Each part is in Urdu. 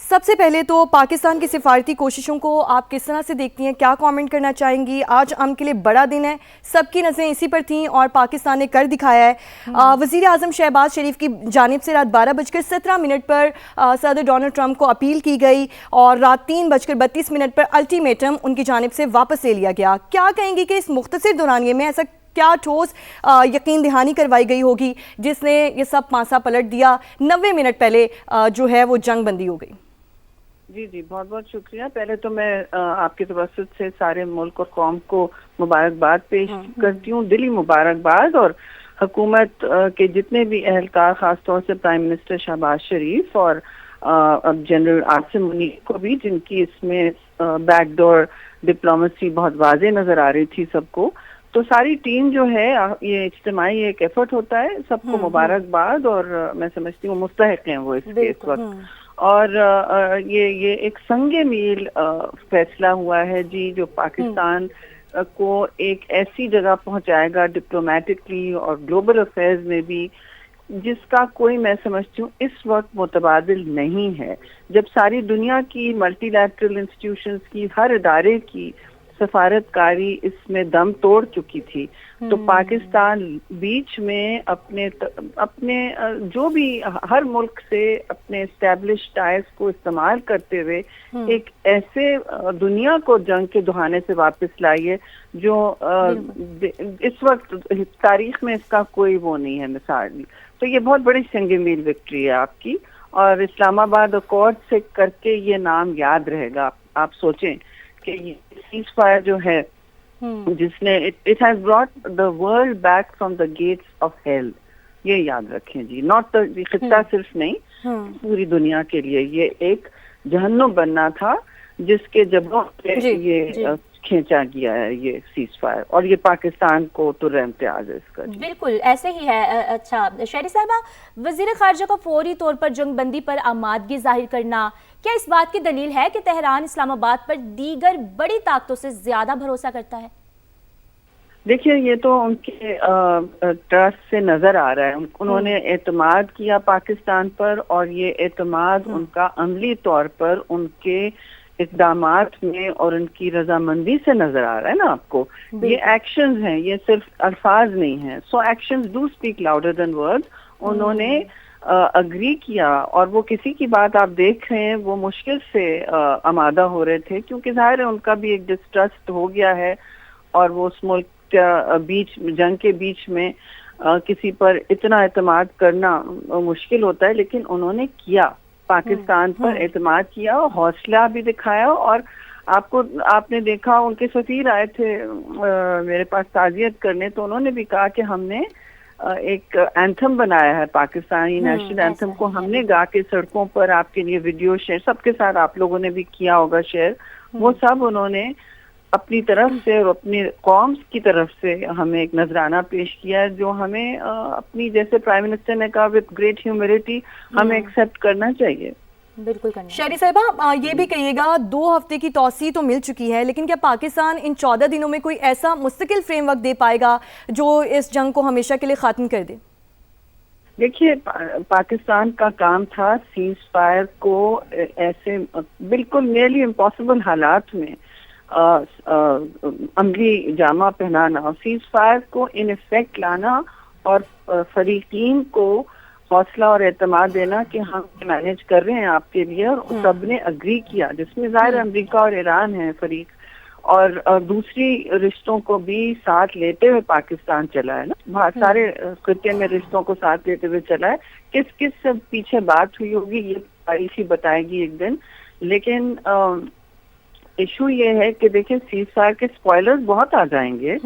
سب سے پہلے تو پاکستان کی سفارتی کوششوں کو آپ کس طرح سے دیکھتی ہیں، کیا کامنٹ کرنا چاہیں گی؟ آج ہم کے لیے بڑا دن ہے، سب کی نظریں اسی پر تھیں اور پاکستان نے کر دکھایا ہے۔ وزیر اعظم شہباز شریف کی جانب سے رات 12:17 پر صدر ڈونلڈ ٹرمپ کو اپیل کی گئی اور رات 3:32 پر الٹیمیٹم ان کی جانب سے واپس لے لیا گیا۔ کیا کہیں گی کہ اس مختصر دورانیے میں ایسا کیا ٹھوس یقین دہانی کروائی گئی ہوگی جس نے یہ سب پانسا پلٹ دیا؟ 90 منٹ پہلے جو ہے وہ جنگ بندی ہو گئی۔ جی بہت بہت شکریہ۔ پہلے تو میں آپ کے توسط سے سارے ملک اور قوم کو مبارکباد پیش کرتی ہوں، دلی مبارکباد، اور حکومت کے جتنے بھی اہلکار، خاص طور سے پرائم منسٹر شہباز شریف اور جنرل عاصم منیر کو بھی، جن کی اس میں بیک ڈور ڈپلومیسی بہت واضح نظر آ رہی تھی سب کو۔ تو ساری ٹیم جو ہے، یہ اجتماعی ایک ایفرٹ ہوتا ہے، سب کو مبارکباد، اور میں سمجھتی ہوں مستحق ہیں وہ اس کے اس وقت۔ اور یہ ایک سنگ میل فیصلہ ہوا ہے جی، جو پاکستان کو ایک ایسی جگہ پہنچائے گا ڈپلومیٹکلی اور گلوبل افیئرز میں بھی، جس کا کوئی، میں سمجھتی ہوں، اس وقت متبادل نہیں ہے۔ جب ساری دنیا کی ملٹی لیٹرل انسٹیٹیوشنز کی، ہر ادارے کی سفارتکاری اس میں دم توڑ چکی تھی، تو پاکستان بیچ میں اپنے جو بھی ہر ملک سے اپنے اسٹیبلش ٹائز کو استعمال کرتے ہوئے ایک ایسے دنیا کو جنگ کے دہانے سے واپس لائیے جو اس وقت تاریخ میں اس کا کوئی وہ نہیں ہے، مثال نہیں۔ تو یہ بہت بڑی سنگ میل وکٹری ہے آپ کی، اور اسلام آباد اکارڈ سے کر کے یہ نام یاد رہے گا۔ آپ سوچیں کہ یہ سیز فائر جو ہے، جس نے it has brought the world back from the gates of hell، یہ یاد رکھیں جی، not خطہ صرف نہیں، پوری دنیا کے لیے یہ ایک جہنم بننا تھا، جس کے جبوں پہ یہ کھینچا گیا ہے یہ سیز فائر، اور یہ پاکستان کو تو امتیاز ہے اس کا۔ بالکل ایسے ہی ہے۔ اچھا شہری صاحبہ، وزیر خارجہ کا فوری طور پر جنگ بندی پر آمادگی ظاہر کرنا کیا اس بات کی دلیل ہے کہ تہران اسلام آباد پر دیگر بڑی طاقتوں سے زیادہ بھروسہ کرتا ہے؟ دیکھیے، یہ تو ان کے ٹرسٹ سے نظر آ رہا ہے، انہوں نے اعتماد کیا پاکستان پر، اور یہ اعتماد ان کا عملی طور پر ان کے اقدامات میں اور ان کی رضامندی سے نظر آ رہا ہے نا آپ کو۔ یہ ایکشنز ہیں، یہ صرف الفاظ نہیں ہیں۔ So actions do speak louder than words. انہوں نے اگری کیا، اور وہ کسی کی بات آپ دیکھ رہے ہیں وہ مشکل سے آمادہ ہو رہے تھے، کیونکہ ظاہر ہے ان کا بھی ایک ڈسٹرسٹ ہو گیا ہے، اور وہ اس ملک جنگ کے بیچ میں کسی پر اتنا اعتماد کرنا مشکل ہوتا ہے، لیکن انہوں نے کیا، پاکستان پر اعتماد کیا، اور حوصلہ بھی دکھایا۔ اور آپ نے دیکھا ان کے سفیر آئے تھے میرے پاس تعزیت کرنے، تو انہوں نے بھی کہا کہ ہم نے ایک اینتھم بنایا ہے، پاکستانی نیشنل اینتھم کو ہم نے گا کے سڑکوں پر، آپ کے لیے ویڈیو شیئر سب کے ساتھ آپ لوگوں نے بھی کیا ہوگا شیئر، وہ سب انہوں نے اپنی طرف سے اور اپنی قوم کی طرف سے ہمیں ایک نذرانہ پیش کیا ہے، جو ہمیں اپنی، جیسے پرائم منسٹر نے کہا، وتھ گریٹ ہیوملٹی ہمیں ایکسیپٹ کرنا چاہیے۔ بالکل کرنا۔ شہری صاحبہ، یہ بھی کہیے گا 2 ہفتے کی توسیع تو مل چکی ہے، لیکن کیا پاکستان ان 14 دنوں میں کوئی ایسا مستقل فریم ورک دے پائے گا جو اس جنگ کو ہمیشہ کے لیے ختم کر دے؟ دیکھیے، پاکستان کا کام تھا سیز فائر کو ایسے بالکل نیرلی امپاسبل حالات میں عملی جامہ پہنانا، سیز فائر کو ان ایفیکٹ لانا، اور فریقین کو حوصلہ اور اعتماد دینا کہ ہم مینیج کر رہے ہیں آپ کے لیے، اور سب نے اگری کیا، جس میں ظاہر امریکہ اور ایران ہے فریق، اور دوسری رشتوں کو بھی ساتھ لیتے ہوئے پاکستان چلا ہے نا، بہت سارے خطے میں رشتوں کو ساتھ لیتے ہوئے چلا ہے۔ کس سے پیچھے بات ہوئی ہوگی یہ تاریخ ہی بتائے گی ایک دن، لیکن ایشو یہ ہے کہ دیکھیں، سیز فائر کے سپوائلرز بہت آ جائیں گے،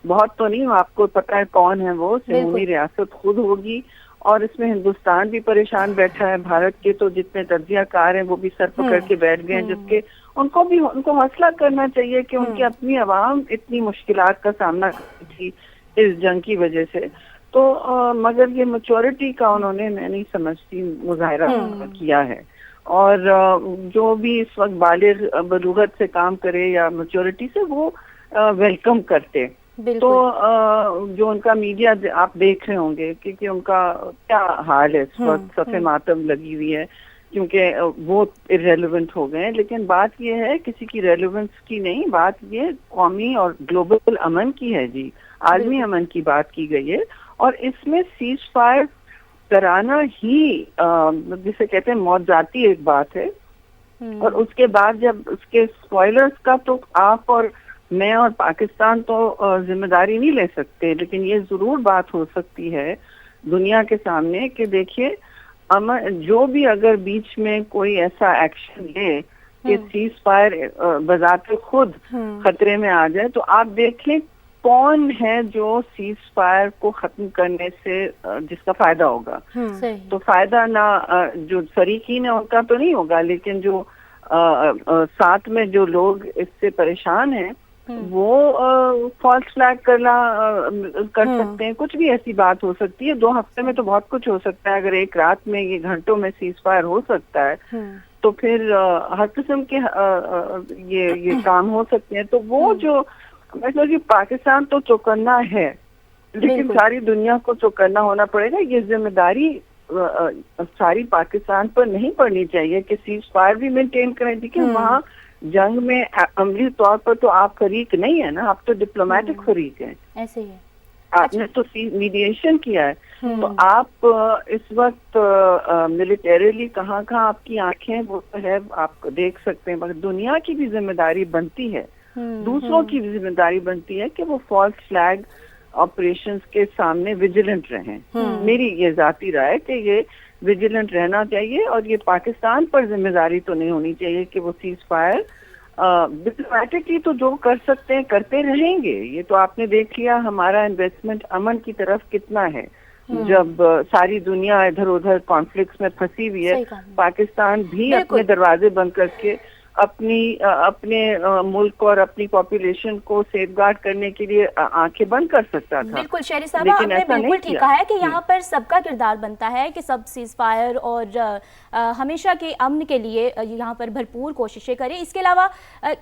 بہت تو نہیں، آپ کو پتہ ہے کون ہے وہ، سمونی ریاست خود ہوگی، اور اس میں ہندوستان بھی پریشان بیٹھا ہے، بھارت کے تو جتنے تجزیہ کار ہیں وہ بھی سر پکڑ کے بیٹھ گئے ہیں، جبکہ ان کو حوصلہ کرنا چاہیے کہ ان کی اپنی عوام اتنی مشکلات کا سامنا کرتی تھی اس جنگ کی وجہ سے، تو مگر یہ میچورٹی کا انہوں نے، میں نہیں سمجھتی، مظاہرہ کیا ہے، اور جو بھی اس وقت بالغ بلوغت سے کام کرے یا میچورٹی سے، وہ ویلکم کرتے۔ تو جو ان کا میڈیا آپ دیکھ رہے ہوں گے کہ ان کا کیا حال ہے اس وقت، صف ماتم لگی ہوئی ہے کیونکہ وہ irrelevant ہو گئے ہیں. لیکن بات یہ ہے کسی کی ریلیونس کی نہیں, بات یہ قومی اور گلوبل امن کی ہے جی, عالمی امن کی بات کی گئی ہے. اور اس میں سیز فائر کرانا ہی جسے کہتے ہیں موت ذاتی ایک بات ہے. اور اس کے بعد جب اس کے اسپوائلرز کا تو آپ اور میں اور پاکستان تو ذمہ داری نہیں لے سکتے, لیکن یہ ضرور بات ہو سکتی ہے دنیا کے سامنے کہ دیکھیے جو بھی اگر بیچ میں کوئی ایسا ایکشن لے کہ سیز فائر بذات خود خطرے میں آ جائے, تو آپ دیکھ لیں کون ہے جو سیز فائر کو ختم کرنے سے جس کا فائدہ ہوگا. تو فائدہ نہ جو فریقین ہیں ان کا تو نہیں ہوگا, لیکن جو ساتھ میں جو لوگ اس سے پریشان ہیں وہ فالس فلیگ کر سکتے ہیں. کچھ بھی ایسی بات ہو سکتی ہے. 2 ہفتے میں تو بہت کچھ ہو سکتا ہے. اگر ایک رات میں یہ گھنٹوں میں سیز فائر ہو سکتا ہے تو پھر ہر قسم کے یہ کام ہو سکتے ہیں. تو وہ جو مطلب کہ پاکستان تو چوکنا ہے, لیکن ساری دنیا کو چوکنا ہونا پڑے گا. یہ ذمہ داری ساری پاکستان پر نہیں پڑنی چاہیے کہ سیز فائر بھی مینٹین کریں. دیکھیں وہاں جنگ میں عملی طور پر تو آپ فریق نہیں ہے نا, آپ تو ڈپلومیٹک فریق ہیں. ایسے ہی ہے, آپ نے تو میڈیشن کیا ہے. تو آپ اس وقت ملیٹریلی کہاں کہاں آپ کی آنکھیں وہ تو ہے, آپ دیکھ سکتے ہیں. مگر دنیا کی بھی ذمہ داری بنتی ہے, دوسروں کی بھی ذمہ داری بنتی ہے کہ وہ فالس فلیگ آپریشنز کے سامنے ویجیلنٹ رہیں. میری یہ ذاتی رائے کہ یہ ویجیلنٹ رہنا چاہیے, اور یہ پاکستان پر ذمہ داری تو نہیں ہونی چاہیے کہ وہ سیز فائر ڈپلومیٹکلی تو جو کر سکتے ہیں کرتے رہیں گے. یہ تو آپ نے دیکھ لیا ہمارا انویسٹمنٹ امن کی طرف کتنا ہے. جب ساری دنیا ادھر ادھر کانفلکٹس میں پھنسی ہوئی ہے, پاکستان بھی اپنے دروازے بند کر کے اپنے ملک اور اپنی پاپولیشن کو سیف گارڈ کرنے کے لیے آنکھیں بند کر سکتا تھا. بالکل شہری صاحبہ, آپ نے بالکل ٹھیک کہا ہے کہ یہاں پر سب کا کردار بنتا ہے کہ سب سیز فائر اور ہمیشہ کے امن کے لیے یہاں پر بھرپور کوششیں کریں. اس کے علاوہ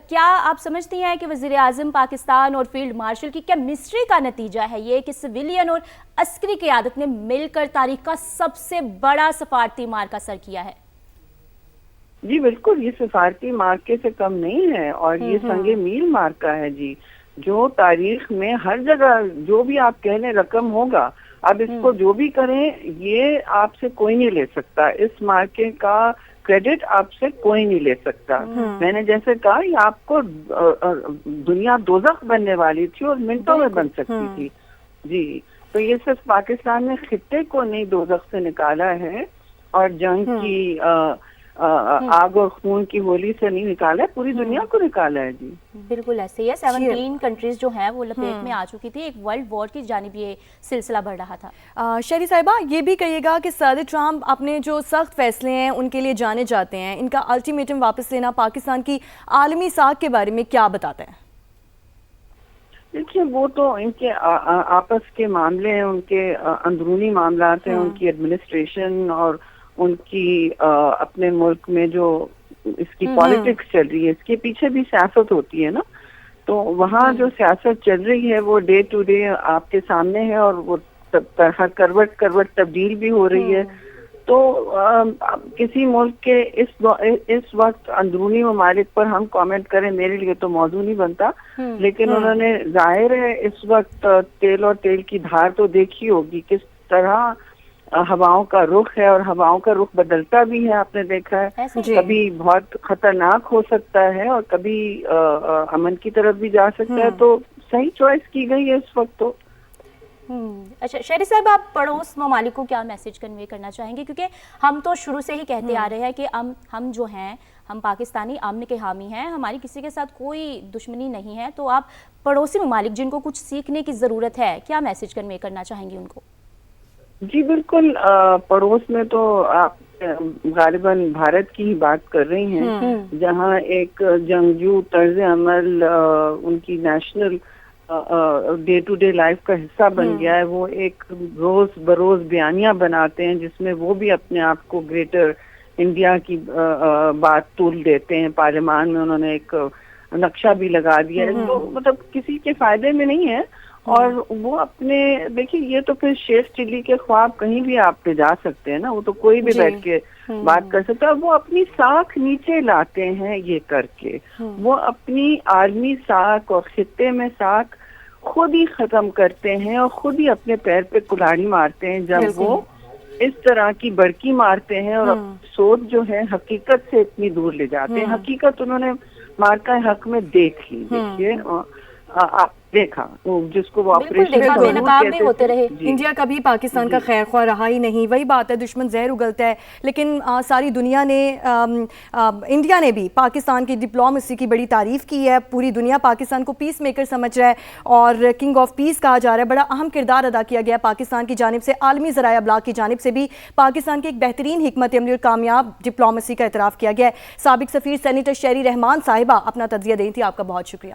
کیا آپ سمجھتی ہیں کہ وزیر اعظم پاکستان اور فیلڈ مارشل کی کیمسٹری کا نتیجہ ہے یہ کہ سویلین اور عسکری قیادت نے مل کر تاریخ کا سب سے بڑا سفارتی مارکہ سر کیا ہے؟ جی بالکل, یہ سفارتی مارکے سے کم نہیں ہے, اور یہ سنگ میل مارکہ ہے جی, جو تاریخ میں ہر جگہ جو بھی آپ کہہ لیں رقم ہوگا. اب اس کو جو بھی کریں یہ آپ سے کوئی نہیں لے سکتا, اس مارکے کا کریڈٹ آپ سے کوئی نہیں لے سکتا. میں نے جیسے کہا یہ آپ کو دنیا دوزخ بننے والی تھی اور منٹوں میں بن سکتی تھی جی. تو یہ صرف پاکستان نے خطے کو نہیں دوزخ سے نکالا ہے, اور جنگ کی آگ اور خون کی ہولی سے نہیں نکالا ہے, پوری دنیا کو نکالا ہے جی. بالکل ایسے ہی ہے. 17 کنٹریز جو ہیں وہ لپیٹ میں آ چکی تھی, ایک ورلڈ وار کی جانب یہ سلسلہ بڑھ رہا تھا. شہری صاحبہ, یہ بھی کہیے گا کہ صدر ٹرمپ اپنے جو سخت فیصلے ہیں ان کے لیے جانے جاتے ہیں, ان کا الٹیمیٹم واپس لینا پاکستان کی عالمی ساکھ کے بارے میں کیا بتاتا ہے؟ دیکھیے وہ تو ان کے آپس کے معاملے ہیں, ان کے اندرونی معاملات ہیں, ان کی ایڈمنسٹریشن اور ان کی اپنے ملک میں جو اس کی پالیٹکس چل رہی ہے, اس کے پیچھے بھی سیاست ہوتی ہے نا. تو وہاں جو سیاست چل رہی ہے وہ ڈے ٹو ڈے آپ کے سامنے ہے, اور وہ ہر کروٹ تبدیل بھی ہو رہی ہے. تو کسی ملک کے اس وقت اندرونی ممالک پر ہم کامنٹ کریں میرے لیے تو موضوع نہیں بنتا, لیکن انہوں نے ظاہر ہے اس وقت تیل اور تیل کی دھار تو دیکھی ہوگی کس طرح ہواؤں کا رخ ہے, اور ہواؤں کا رخ بدلتا بھی ہے. آپ نے دیکھا ہے کبھی بہت خطرناک ہو سکتا ہے اور کبھی امن کی طرف بھی جا سکتا ہے. تو صحیح چوائس کی گئی ہے اس وقت. تو اچھا شہری صاحب, آپ پڑوس ممالک کو کیا میسج کنوے کرنا چاہیں گے؟ کیونکہ ہم تو شروع سے ہی کہتے آ رہے ہیں کہ ہم جو ہیں ہم پاکستانی امن کے حامی ہیں, ہماری کسی کے ساتھ کوئی دشمنی نہیں ہے. تو آپ پڑوسی ممالک جن کو کچھ سیکھنے کی ضرورت ہے, کیا میسج کنوے کرنا چاہیں گے ان کو؟ جی بالکل, پڑوس میں تو آپ غالباً بھارت کی ہی بات کر رہی ہیں, جہاں ایک جنگجو طرز عمل ان کی national day to day life کا حصہ بن گیا ہے. وہ ایک روز بروز بیانیاں بناتے ہیں جس میں وہ بھی اپنے آپ کو گریٹر انڈیا کی بات تول دیتے ہیں. پارلیمان میں انہوں نے ایک نقشہ بھی لگا دیا ہے, تو مطلب کسی کے فائدے میں نہیں ہے. اور وہ اپنے دیکھیے یہ تو پھر شیخ چلی کے خواب کہیں بھی آپ پہ جا سکتے ہیں نا, وہ تو کوئی بھی بیٹھ کے بات کر سکتا ہے. وہ اپنی ساکھ نیچے لاتے ہیں یہ کر کے, وہ اپنی عالمی ساکھ اور خطے میں ساکھ خود ہی ختم کرتے ہیں اور خود ہی اپنے پیر پہ کلاڑی مارتے ہیں جب وہ اس طرح کی بڑکی مارتے ہیں اور سوچ جو ہے حقیقت سے اتنی دور لے جاتے ہیں. حقیقت انہوں نے مارکا حق میں دیکھ لی. دیکھیے آپ دیکھا جس کو وہ آپریشن ہوتے رہے, انڈیا کبھی پاکستان کا خیر خواہ رہا ہی نہیں. وہی بات ہے, دشمن زہر اگلتا ہے, لیکن ساری دنیا نے انڈیا نے بھی پاکستان کی ڈپلومیسی کی بڑی تعریف کی ہے. پوری دنیا پاکستان کو پیس میکر سمجھ رہا ہے اور کنگ آف پیس کہا جا رہا ہے. بڑا اہم کردار ادا کیا گیا پاکستان کی جانب سے. عالمی ذرائع ابلاغ کی جانب سے بھی پاکستان کی ایک بہترین حکمت عملی اور کامیاب ڈپلومیسی کا اعتراف کیا گیا ہے. سابق سفیر سینیٹر شیری رحمان صاحبہ اپنا تجزیہ دیں تھی. آپ کا بہت شکریہ.